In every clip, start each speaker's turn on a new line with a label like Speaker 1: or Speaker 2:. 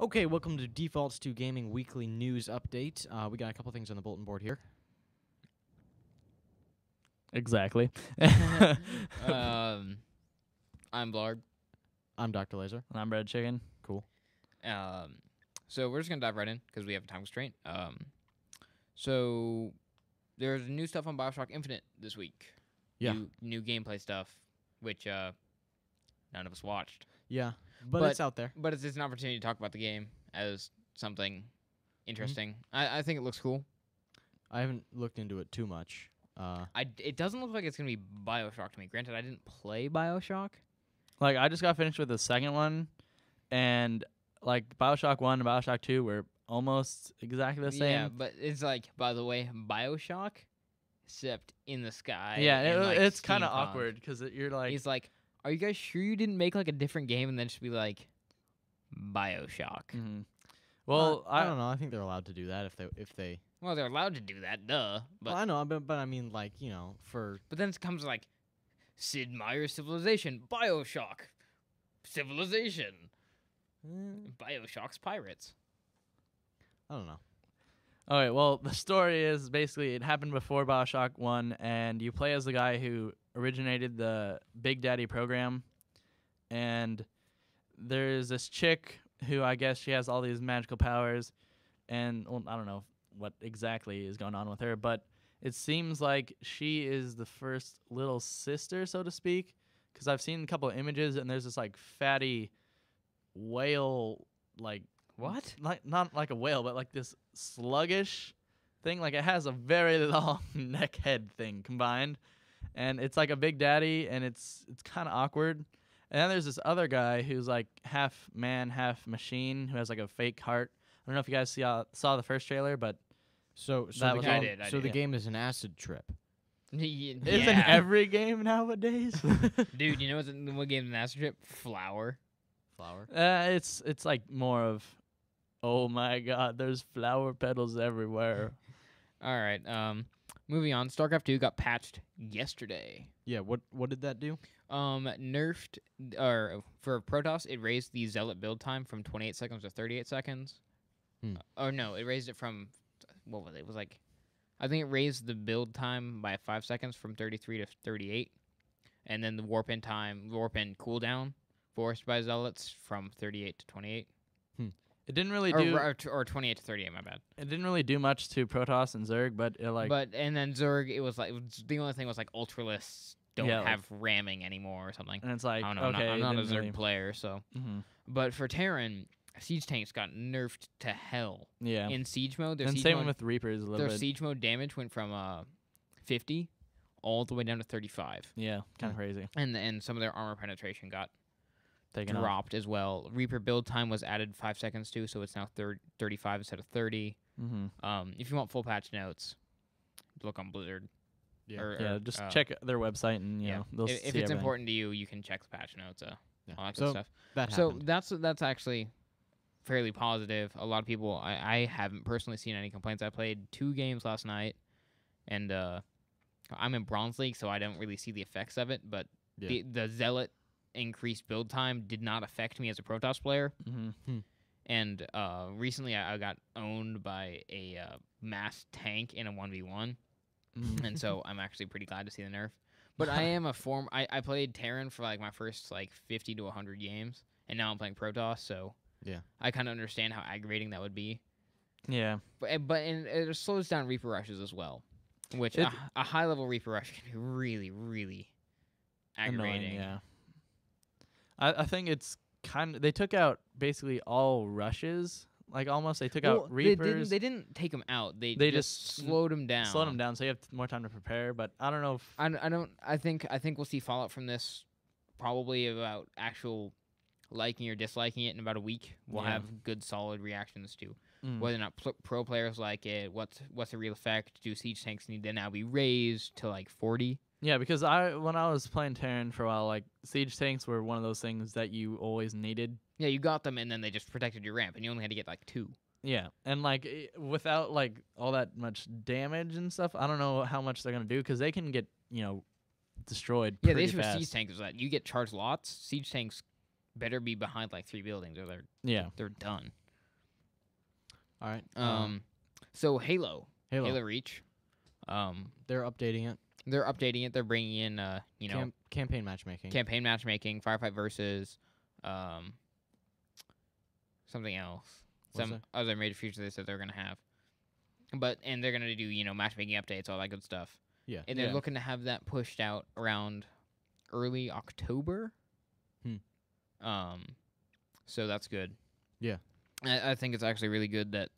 Speaker 1: Okay, welcome to Default2 Gaming Weekly News Update. We got a couple things on the bulletin board here.
Speaker 2: Exactly.
Speaker 3: I'm Blard.
Speaker 1: I'm Dr. Laser.
Speaker 2: And I'm Red Chicken.
Speaker 1: Cool.
Speaker 3: So we're just gonna dive right in because we have a time constraint. So there's new stuff on BioShock Infinite this week.
Speaker 1: Yeah.
Speaker 3: New gameplay stuff, which none of us watched.
Speaker 1: Yeah, but it's out there.
Speaker 3: But it's an opportunity to talk about the game as something interesting. I think it looks cool.
Speaker 1: I haven't looked into it too much.
Speaker 3: It doesn't look like it's gonna be BioShock to me. Granted, I didn't play BioShock.
Speaker 2: Like, I just got finished with the second one, and, like, BioShock 1 and BioShock 2 were almost exactly the same.
Speaker 3: Yeah, but it's like, by the way, BioShock, except in the sky.
Speaker 2: Yeah,
Speaker 3: and, like,
Speaker 2: it's kind of
Speaker 3: steampunk.
Speaker 2: awkward, because you're like...
Speaker 3: He's like, are you guys sure you didn't make, like, a different game and then just be like, BioShock?
Speaker 2: Mhm. Well,
Speaker 1: I don't know. I think they're allowed to do that if they.
Speaker 3: Well, they're allowed to do that, duh. But
Speaker 1: Well, I know, but I mean, like, for.
Speaker 3: but then it comes like, Sid Meier's Civilization, BioShock, Civilization, BioShock's Pirates.
Speaker 1: I don't know.
Speaker 2: Okay, well, the story is basically it happened before BioShock 1, and you play as the guy who originated the Big Daddy program, and there's this chick who I guess she has all these magical powers, and well, I don't know what exactly is going on with her, but it seems like she is the first little sister, so to speak, because I've seen a couple of images, and there's this, like, fatty whale, like...
Speaker 3: What?
Speaker 2: Not like a whale, but like this sluggish thing. Like, it has a very long neck head thing combined, and it's like a Big Daddy, and it's kind of awkward. And then there's this other guy who's like half man, half machine, who has like a fake heart. I don't know if you guys saw the first trailer, but
Speaker 1: So
Speaker 2: That
Speaker 1: the
Speaker 2: was
Speaker 1: game,
Speaker 2: all-
Speaker 3: I
Speaker 1: so
Speaker 3: did.
Speaker 1: the game is an acid trip.
Speaker 2: isn't
Speaker 3: Yeah.
Speaker 2: every game nowadays?
Speaker 3: Dude, you know what game's an acid trip? Flower.
Speaker 1: Flower.
Speaker 2: It's like more of, oh my God, there's flower petals everywhere.
Speaker 3: All right. Moving on. StarCraft 2 got patched yesterday.
Speaker 1: Yeah. What did that do?
Speaker 3: Nerfed, or for Protoss, it raised the Zealot build time from 28 seconds to 38 seconds. Or no, it raised it from, what was it? It was like, I think it raised the build time by 5 seconds from 33 to 38. And then the warp in cooldown forced by Zealots from 38 to 28.
Speaker 2: It didn't really
Speaker 3: Or 28 to 38, my bad.
Speaker 2: It didn't really do much to Protoss and Zerg, but it
Speaker 3: And then Zerg, it was like, the only thing was like Ultralists don't have ramming anymore or something.
Speaker 2: and it's like,
Speaker 3: I don't know.
Speaker 2: okay,
Speaker 3: I'm not a
Speaker 2: didn't
Speaker 3: Zerg
Speaker 2: really-
Speaker 3: player, so.
Speaker 2: Mhm.
Speaker 3: But for Terran, siege tanks got nerfed to hell.
Speaker 2: Yeah.
Speaker 3: In siege mode, their
Speaker 2: And
Speaker 3: siege
Speaker 2: same
Speaker 3: mode,
Speaker 2: with Reapers a little
Speaker 3: their
Speaker 2: bit.
Speaker 3: siege mode damage went from 50 all the way down to 35,
Speaker 2: Yeah, kind of crazy.
Speaker 3: and some of their armor penetration got
Speaker 2: Taking off.
Speaker 3: dropped as well. Reaper build time was added 5 seconds too, so it's now 35 instead of 30.
Speaker 2: Mm-hmm.
Speaker 3: If you want full patch notes, look on Blizzard.
Speaker 1: Yeah.
Speaker 2: Just check their website and you know they'll
Speaker 3: if
Speaker 2: see
Speaker 3: it's
Speaker 2: everything.
Speaker 3: important to you, you can check the patch notes.
Speaker 1: Yeah.
Speaker 3: All that
Speaker 1: So
Speaker 3: good stuff.
Speaker 1: that
Speaker 3: So
Speaker 1: happened.
Speaker 3: that's actually fairly positive. A lot of people, I haven't personally seen any complaints. I played 2 games last night, and I'm in Bronze League, so I don't really see the effects of it. But
Speaker 1: Yeah.
Speaker 3: the Zealot increased build time did not affect me as a Protoss player.
Speaker 2: Mm-hmm.
Speaker 3: And recently I got owned by a mass tank in a 1v1, and so I'm actually pretty glad to see the nerf. But I am I played Terran for like my first like 50 to 100 games, and now I'm playing Protoss, so
Speaker 1: Yeah.
Speaker 3: I kind of understand how aggravating that would be.
Speaker 2: Yeah.
Speaker 3: But it slows down Reaper rushes as well, which a high level Reaper rush can be really, really aggravating.
Speaker 2: Annoying, yeah. I think it's they took out basically all rushes. Like almost they took out Reapers.
Speaker 3: They didn't take them out. They
Speaker 2: just
Speaker 3: slowed them down.
Speaker 2: Slowed them down so you have more time to prepare. But I don't know if
Speaker 3: I think we'll see fallout from this probably about actual liking or disliking it in about a week. We'll
Speaker 2: Yeah.
Speaker 3: have good solid reactions to
Speaker 2: Mm.
Speaker 3: whether or not pro players like it. What's the real effect? Do siege tanks need to now be raised to like 40?
Speaker 2: Yeah, because when I was playing Terran for a while, like siege tanks were one of those things that you always needed.
Speaker 3: Yeah, you got them, and then they just protected your ramp, and you only had to get like 2.
Speaker 2: Yeah, and like without like all that much damage and stuff, I don't know how much they're gonna do because they can get destroyed.
Speaker 3: Yeah, the
Speaker 2: pretty
Speaker 3: issue with
Speaker 2: fast.
Speaker 3: siege tanks is that you get charged lots. Siege tanks better be behind like 3 buildings, or
Speaker 2: Yeah,
Speaker 3: they're done.
Speaker 1: All right.
Speaker 3: So Halo
Speaker 1: Halo.
Speaker 3: Reach,
Speaker 1: They're updating it.
Speaker 3: they're updating it. They're bringing in,
Speaker 1: Campaign matchmaking.
Speaker 3: campaign matchmaking, Firefight versus, something else.
Speaker 1: What's
Speaker 3: Some
Speaker 1: that?
Speaker 3: other major feature they said they're gonna have. And they're gonna do matchmaking updates, all that good stuff.
Speaker 1: Yeah.
Speaker 3: And they're
Speaker 2: Yeah.
Speaker 3: looking to have that pushed out around early October. So that's good.
Speaker 1: Yeah.
Speaker 3: I think it's actually really good that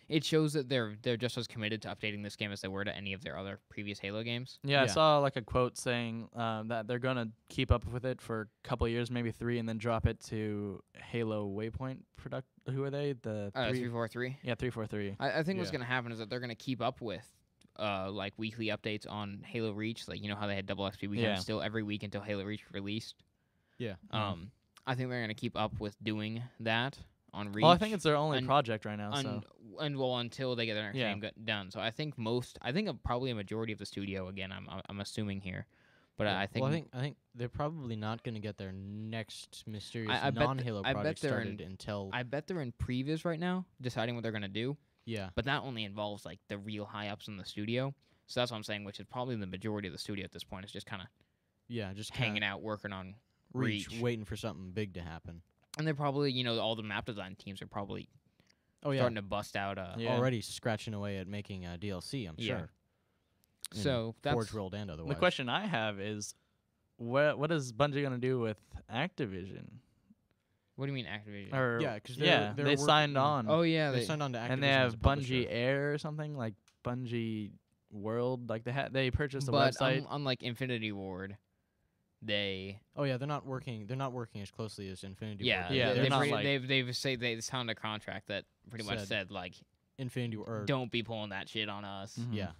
Speaker 3: it shows that they're just as committed to updating this game as they were to any of their other previous Halo games.
Speaker 2: Yeah, I
Speaker 1: Yeah.
Speaker 2: saw like a quote saying that they're gonna keep up with it for a couple of years, maybe 3, and then drop it to Halo Waypoint product. Who are they? The
Speaker 3: 343.
Speaker 2: Yeah, 343.
Speaker 3: I think what's
Speaker 1: Yeah.
Speaker 3: gonna happen is that they're gonna keep up with like weekly updates on Halo Reach, like how they had double XP weekend
Speaker 2: Yeah.
Speaker 3: still every week until Halo Reach released.
Speaker 1: Yeah.
Speaker 3: I think they're gonna keep up with doing that on Reach.
Speaker 2: Well, I think it's their only
Speaker 3: un-
Speaker 2: project right now. So
Speaker 3: until they get their next
Speaker 2: Yeah.
Speaker 3: game done. So I think probably a majority of the studio again. I'm assuming here, but
Speaker 1: Yeah.
Speaker 3: I think
Speaker 1: Well, I think they're probably not going to get their next mysterious
Speaker 3: I bet
Speaker 1: non-Halo
Speaker 3: I bet
Speaker 1: project
Speaker 3: they're
Speaker 1: started until.
Speaker 3: I bet they're in previews right now, deciding what they're gonna do.
Speaker 1: Yeah.
Speaker 3: But that only involves like the real high ups in the studio. So that's what I'm saying, which is probably the majority of the studio at this point is just kind of
Speaker 1: Yeah. Just
Speaker 3: hanging out, working on
Speaker 1: Reach,
Speaker 3: Reach.
Speaker 1: waiting for something big to happen.
Speaker 3: And they're probably, all the map design teams are probably
Speaker 1: Oh yeah.
Speaker 3: starting to bust out.
Speaker 2: Yeah.
Speaker 1: Already scratching away at making DLC. I'm
Speaker 3: Yeah.
Speaker 1: sure. In
Speaker 3: So that's
Speaker 1: Forge World and otherwise.
Speaker 2: the question I have is, what is Bungie gonna do with Activision?
Speaker 3: what do you mean Activision?
Speaker 2: Or
Speaker 1: Yeah, 'cause
Speaker 2: yeah,
Speaker 1: they're
Speaker 2: they signed
Speaker 1: working-
Speaker 2: on.
Speaker 3: oh yeah,
Speaker 1: They signed on to Activision
Speaker 2: and they
Speaker 1: as
Speaker 2: have
Speaker 1: a publisher.
Speaker 2: Bungie Air or something like Bungie World. Like they purchased a
Speaker 3: but
Speaker 2: website.
Speaker 3: unlike Infinity Ward, they
Speaker 1: Oh yeah, they're not working. They're not working as closely as Infinity
Speaker 3: yeah,
Speaker 1: Ward. did.
Speaker 2: Yeah,
Speaker 3: they,
Speaker 2: they're not like-
Speaker 3: they've signed a contract that pretty much
Speaker 1: Said-
Speaker 3: said like
Speaker 1: Infinity or
Speaker 3: don't be pulling that shit on us.
Speaker 2: Mhm.
Speaker 1: yeah.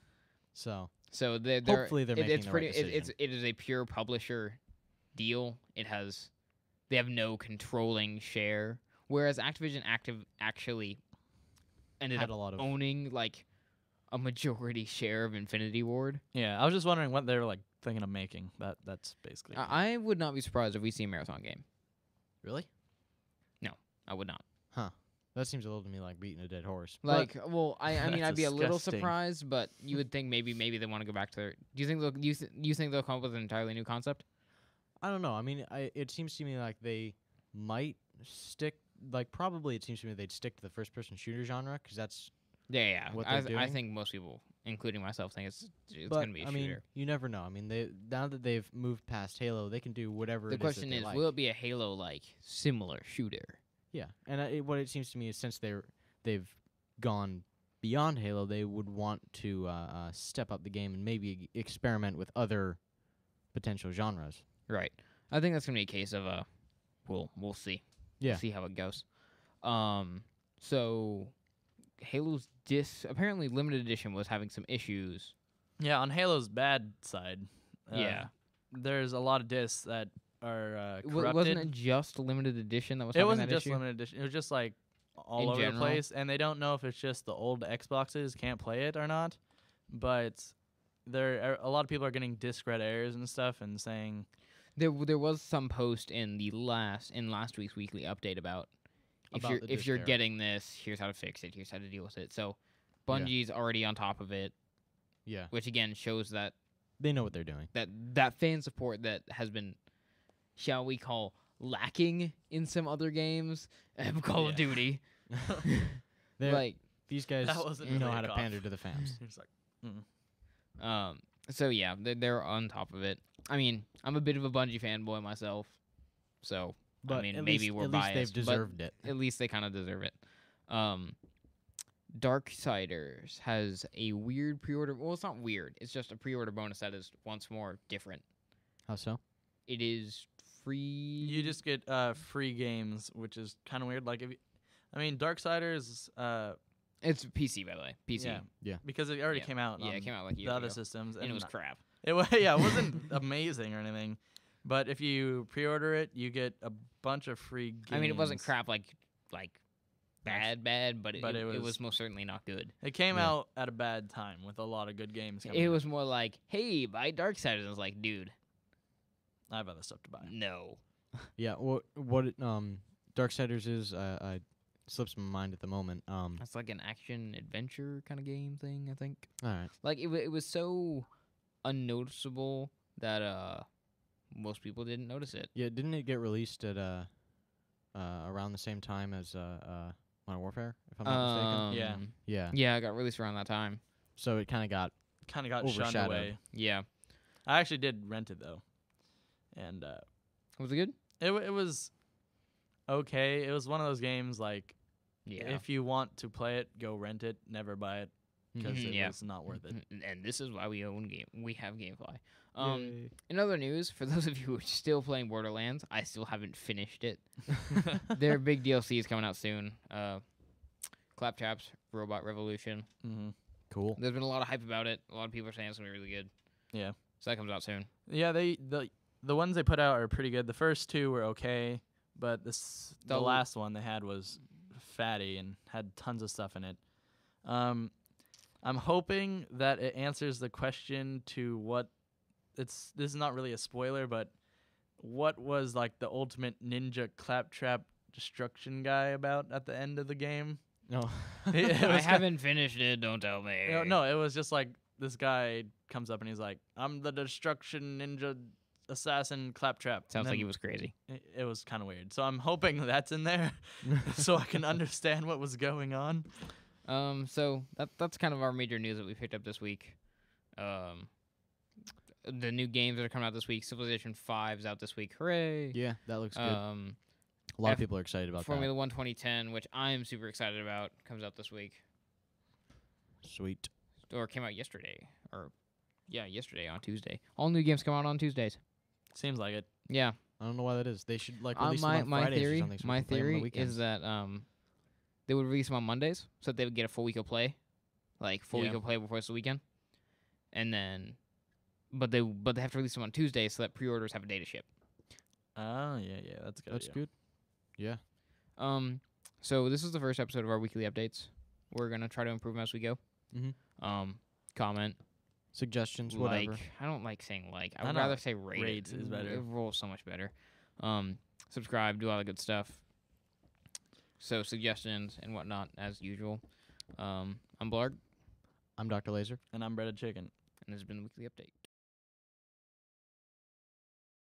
Speaker 1: So
Speaker 3: So they're
Speaker 1: hopefully they're making
Speaker 3: it's
Speaker 1: the
Speaker 3: pretty
Speaker 1: right
Speaker 3: it
Speaker 1: decision.
Speaker 3: is a pure publisher deal. They have no controlling share, whereas Activision actually ended
Speaker 1: Had
Speaker 3: up
Speaker 1: a lot of
Speaker 3: owning like a majority share of Infinity Ward.
Speaker 2: Yeah, I was just wondering what they're like thinking of making. That's basically.
Speaker 3: I would not be surprised if we see a marathon game.
Speaker 1: really.
Speaker 3: I would not.
Speaker 1: That seems a little to me like beating a dead horse.
Speaker 3: Like, well, I mean,
Speaker 2: That's
Speaker 3: I'd be a little
Speaker 2: disgusting.
Speaker 3: surprised, but you would think maybe they want to go back to their. Do you think you think they'll come up with an entirely new concept?
Speaker 1: I don't know. I mean, it seems to me like they might stick. Like probably, it seems to me they'd stick to the first-person shooter genre because that's.
Speaker 3: Yeah.
Speaker 1: What
Speaker 3: I
Speaker 1: they're doing?
Speaker 3: think most people, including myself, think it's
Speaker 1: But
Speaker 3: gonna be a
Speaker 1: I mean,
Speaker 3: shooter.
Speaker 1: you never know. I mean, now that they've moved past Halo, they can do whatever.
Speaker 3: The question
Speaker 1: is,
Speaker 3: is,
Speaker 1: that they
Speaker 3: will
Speaker 1: like.
Speaker 3: it be a Halo like similar shooter?
Speaker 1: Yeah, and what it seems to me is since they've gone beyond Halo, they would want to step up the game and maybe experiment with other potential genres.
Speaker 3: Right. I think that's gonna be a case of we'll see.
Speaker 1: Yeah.
Speaker 3: We'll see how it goes. So Halo's apparently limited edition was having some issues.
Speaker 2: Yeah, on Halo's bad side.
Speaker 3: Yeah.
Speaker 2: There's a lot of discs that are
Speaker 3: Wasn't
Speaker 2: corrupted.
Speaker 3: it just limited edition that was
Speaker 2: It
Speaker 3: having
Speaker 2: wasn't
Speaker 3: that
Speaker 2: just
Speaker 3: issue?
Speaker 2: limited edition. It was just like all
Speaker 3: In
Speaker 2: over
Speaker 3: general?
Speaker 2: the place, and they don't know if it's just the old Xboxes can't play it or not. But a lot of people are getting disc red errors and stuff, and saying
Speaker 3: There was some post in last week's weekly update about
Speaker 1: About the
Speaker 3: if
Speaker 1: disc
Speaker 3: you're
Speaker 1: error.
Speaker 3: getting this, here's how to fix it, here's how to deal with it. So
Speaker 1: Yeah.
Speaker 3: Bungie's already on top of it,
Speaker 1: Yeah,
Speaker 3: which again shows that
Speaker 1: they know what they're doing.
Speaker 3: that fan support that has been, shall we call, lacking in some other games, Call of
Speaker 2: Yeah.
Speaker 3: Duty.
Speaker 1: They're,
Speaker 3: Like,
Speaker 1: these guys
Speaker 2: That wasn't
Speaker 1: know
Speaker 2: really
Speaker 1: how
Speaker 2: a
Speaker 1: to
Speaker 2: cough.
Speaker 1: pander to the fans.
Speaker 2: it's like,
Speaker 3: so yeah, they're on top of it. I mean, I'm a bit of a Bungie fanboy myself, so
Speaker 1: But
Speaker 3: I mean,
Speaker 1: at
Speaker 3: maybe
Speaker 1: least,
Speaker 3: we're
Speaker 1: at
Speaker 3: biased,
Speaker 1: least they've
Speaker 3: but
Speaker 1: deserved it.
Speaker 3: at least they kind of deserve it. Darksiders has a weird pre-order. Well, it's not weird. It's just a pre-order bonus that is once more different.
Speaker 1: How so?
Speaker 3: It is free.
Speaker 2: you just get free games, which is kind of weird. Like Darksiders,
Speaker 3: It's PC, by the way. PC.
Speaker 2: yeah, because it already
Speaker 3: Yeah.
Speaker 2: came out.
Speaker 3: Yeah,
Speaker 2: on
Speaker 3: it came out like
Speaker 2: the
Speaker 3: years
Speaker 2: other
Speaker 3: ago.
Speaker 2: systems,
Speaker 3: And it was crap.
Speaker 2: It wasn't amazing or anything, but if you pre-order it, you get a bunch of free games.
Speaker 3: I mean, it wasn't crap like bad, but,
Speaker 2: But
Speaker 3: it
Speaker 2: it
Speaker 3: was
Speaker 2: was-
Speaker 3: most certainly not good.
Speaker 2: It came
Speaker 1: Yeah.
Speaker 2: out at a bad time with a lot of good games. Coming
Speaker 3: It
Speaker 2: out.
Speaker 3: was more like, hey, buy Darksiders. And I was like, dude,
Speaker 2: I have other stuff to buy.
Speaker 3: no.
Speaker 1: Yeah. What Darksiders is? slips my mind at the moment.
Speaker 3: It's like an action adventure kind of game thing, I think.
Speaker 1: All right.
Speaker 3: Like it was so unnoticeable that most people didn't notice it.
Speaker 1: Yeah, didn't it get released at around the same time as Modern Warfare, if I'm not mistaken?
Speaker 2: Yeah.
Speaker 1: Yeah.
Speaker 3: Yeah, it got released around that time.
Speaker 1: So it kind of got
Speaker 2: Kind of got shunned
Speaker 1: Overshadowed.
Speaker 2: away.
Speaker 3: Yeah.
Speaker 2: I actually did rent it though, and
Speaker 3: Was it good?
Speaker 2: it was okay. It was one of those games like
Speaker 3: Yeah.
Speaker 2: if you want to play it, go rent it. Never buy it because
Speaker 3: Mhm,
Speaker 2: it
Speaker 3: yeah.
Speaker 2: was not worth it.
Speaker 3: And this is why we have GameFly.
Speaker 1: Yay.
Speaker 3: In other news, for those of you who are still playing Borderlands, I still haven't finished it. Their big DLC is coming out soon. Claptrap's Robot Revolution.
Speaker 2: Mm-hmm.
Speaker 1: Cool.
Speaker 3: There's been a lot of hype about it. A lot of people are saying it's gonna be really good.
Speaker 2: Yeah.
Speaker 3: So that comes out soon.
Speaker 2: Yeah, the ones they put out are pretty good. The first two were okay, but the
Speaker 3: The-
Speaker 2: last one they had was fatty and had tons of stuff in it. I'm hoping that it answers the question to what this is not really a spoiler, but what was like the ultimate ninja claptrap destruction guy about at the end of the game?
Speaker 1: No.
Speaker 2: It
Speaker 3: I
Speaker 2: was
Speaker 3: haven't finished it. Don't tell me.
Speaker 2: No, it was just like this guy comes up and he's like, "I'm the destruction ninja assassin claptrap."
Speaker 3: Sounds
Speaker 2: And
Speaker 3: like he
Speaker 2: then
Speaker 3: was crazy.
Speaker 2: it was kind of weird. So I'm hoping that's in there so I can understand what was going on.
Speaker 3: So that's kind of our major news that we picked up this week. The new games that are coming out this week. Civilization 5 is out this week. Hooray!
Speaker 1: Yeah, that looks good. A lot
Speaker 3: F-
Speaker 1: of people are excited about
Speaker 3: Formula 1 2010, which I am super excited about, comes out this week.
Speaker 1: that. Sweet.
Speaker 3: Or came out yesterday. Yesterday on Tuesday. All new games come out on Tuesdays.
Speaker 2: Seems like it.
Speaker 3: Yeah.
Speaker 1: I don't know why that is. They should like release them on
Speaker 3: my
Speaker 1: Fridays or
Speaker 3: theory,
Speaker 1: something. So we
Speaker 3: my
Speaker 1: can play 'em on the
Speaker 3: theory
Speaker 1: weekends.
Speaker 3: is that they would release them on Mondays so that they would get a full week of play, like full week
Speaker 2: Yeah.
Speaker 3: of play before it's the weekend, and then, but they have to release them on Tuesday so that pre-orders have a day to ship.
Speaker 2: Oh yeah, that's good.
Speaker 1: That's good. Yeah.
Speaker 3: So this is the first episode of our weekly updates. We're gonna try to improve them as we go.
Speaker 1: Mm-hmm.
Speaker 3: Comment,
Speaker 1: Suggestions, whatever.
Speaker 3: like. I don't like saying like. I
Speaker 2: I
Speaker 3: would
Speaker 2: know.
Speaker 3: rather say rate.
Speaker 2: Rate is better.
Speaker 3: It rolls so much better. Subscribe, do all the good stuff. So suggestions and whatnot as usual. I'm Blarg,
Speaker 1: I'm Dr. Laser.
Speaker 2: And I'm breaded chicken.
Speaker 3: and this has been the weekly update.